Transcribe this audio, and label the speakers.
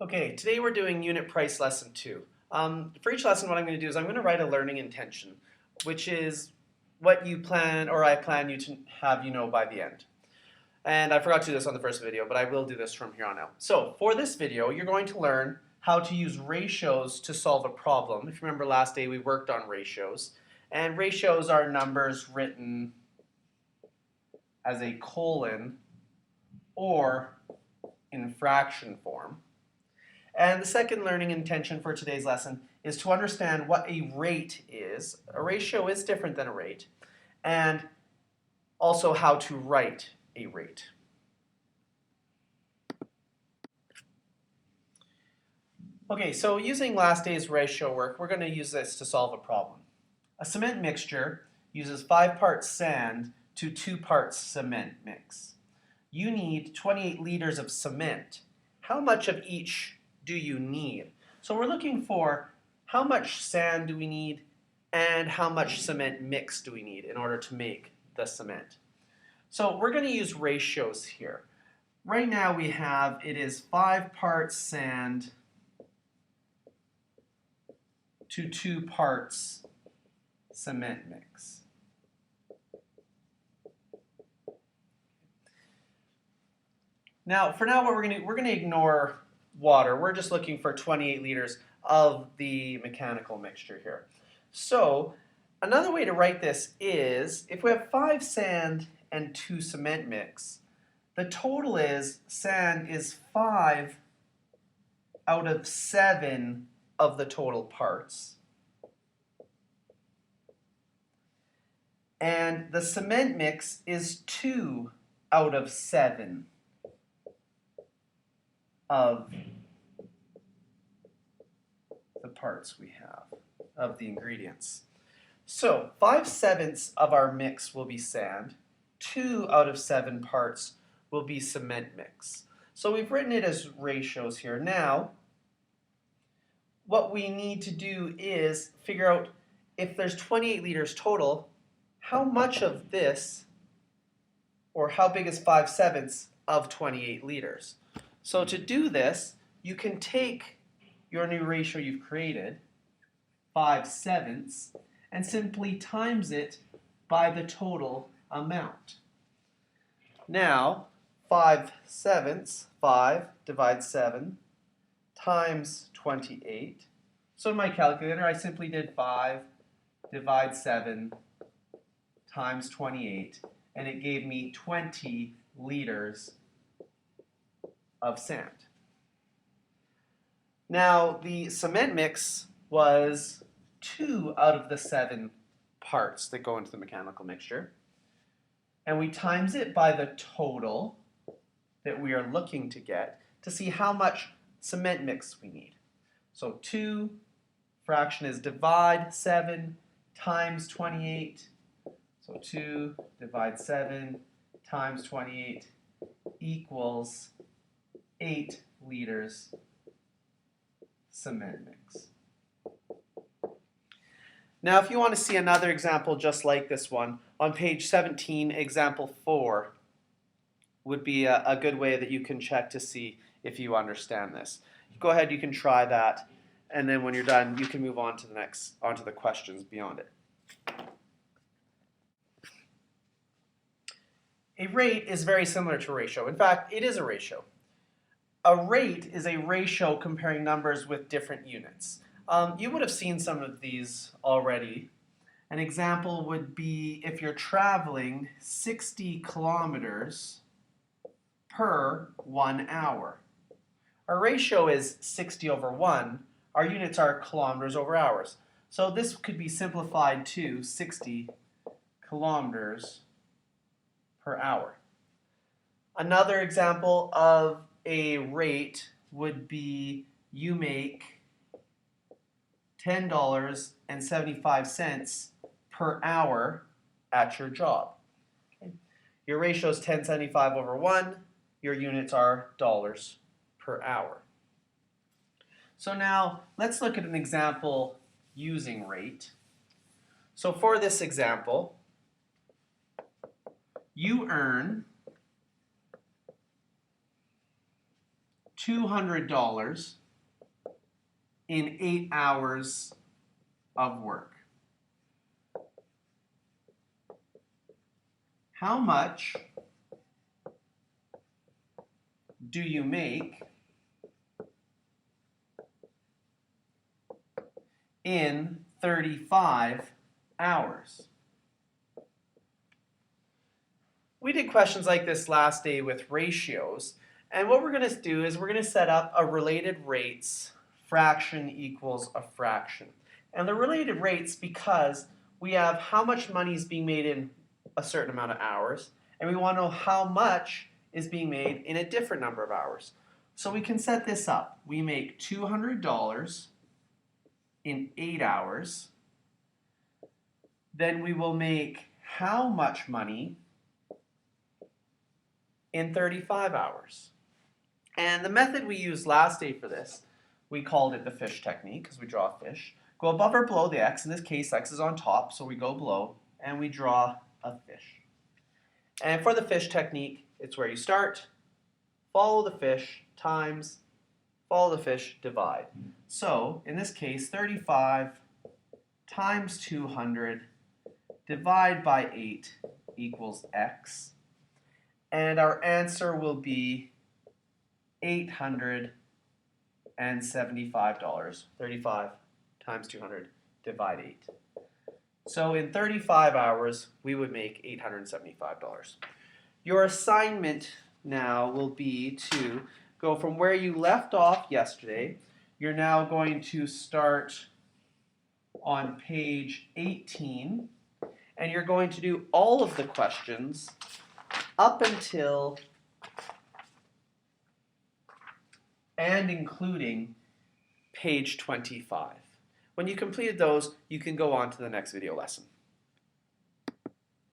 Speaker 1: Okay, today we're doing unit price lesson 2. For each lesson, what I'm going to do is I'm going to write a learning intention, which is what you plan or I plan you to have by the end. And I forgot to do this on the first video, but I will do this from here on out. So for this video, you're going to learn how to use ratios to solve a problem. If you remember last day, we worked on ratios. And ratios are numbers written as a colon or in fraction form. And the second learning intention for today's lesson is to understand what a rate is. A ratio is different than a rate. And also how to write a rate. Okay, so using last day's ratio work, we're going to use this to solve a problem. A cement mixture uses 5 parts sand to 2 parts cement mix. You need 28 liters of cement. How much of each do you need? So we're looking for how much sand do we need and how much cement mix do we need in order to make the cement. So we're going to use ratios here. Right now we have, it is 5 parts sand to 2 parts cement mix. Now, for now, what we're going to ignore water. We're just looking for 28 liters of the mechanical mixture here. So another way to write this is, if we have 5 sand and 2 cement mix, the total is sand is 5 out of 7 of the total parts. And the cement mix is 2 out of 7 of the parts we have, of the ingredients. So 5/7 of our mix will be sand, 2 out of 7 parts will be cement mix. So we've written it as ratios here. Now, what we need to do is figure out, if there's 28 liters total, how much of this, or how big is 5/7 of 28 liters? So to do this, you can take your new ratio you've created, 5/7, and simply times it by the total amount. Now, 5/7, 5 divides 7, times 28. So in my calculator, I simply did 5 divides 7 times 28, and it gave me 20 liters of sand. Now, the cement mix was 2 out of the 7 parts that go into the mechanical mixture. And we times it by the total that we are looking to get to see how much cement mix we need. So 2 fraction is divide 7 times 28. So 2 divides 7 times 28 equals 8 liters cement mix. Now, if you want to see another example just like this one, on page 17, example 4 would be a good way that you can check to see if you understand this. Go ahead, you can try that, and then when you're done, you can move on to the questions beyond it. A rate is very similar to a ratio. In fact, it is a ratio. A rate is a ratio comparing numbers with different units. You would have seen some of these already. An example would be if you're traveling 60 kilometers per 1 hour. Our ratio is 60 over 1. Our units are kilometers over hours. So this could be simplified to 60 kilometers per hour. Another example of a rate would be you make $10.75 per hour at your job. Okay. Your ratio is 10.75 over 1. Your units are dollars per hour. So now let's look at an example using rate. So for this example, you earn $200 in 8 hours of work. How much do you make in 35 hours? We did questions like this last day with ratios, and what we're going to do is we're going to set up a related rates fraction equals a fraction. And the related rates because we have how much money is being made in a certain amount of hours, and we want to know how much is being made in a different number of hours. So we can set this up. We make $200 in 8 hours. Then we will make how much money in 35 hours. And the method we used last day for this, we called it the fish technique because we draw a fish. Go above or below the x. In this case, x is on top, so we go below and we draw a fish. And for the fish technique, it's where you start, follow the fish, times, follow the fish, divide. So in this case, 35 times 200 divide by 8 equals x. And our answer will be $875. 35 times 200 divide 8. So in 35 hours, we would make $875. Your assignment now will be to go from where you left off yesterday. You're now going to start on page 18, and you're going to do all of the questions up until and including page 25. When you completed those, you can go on to the next video lesson.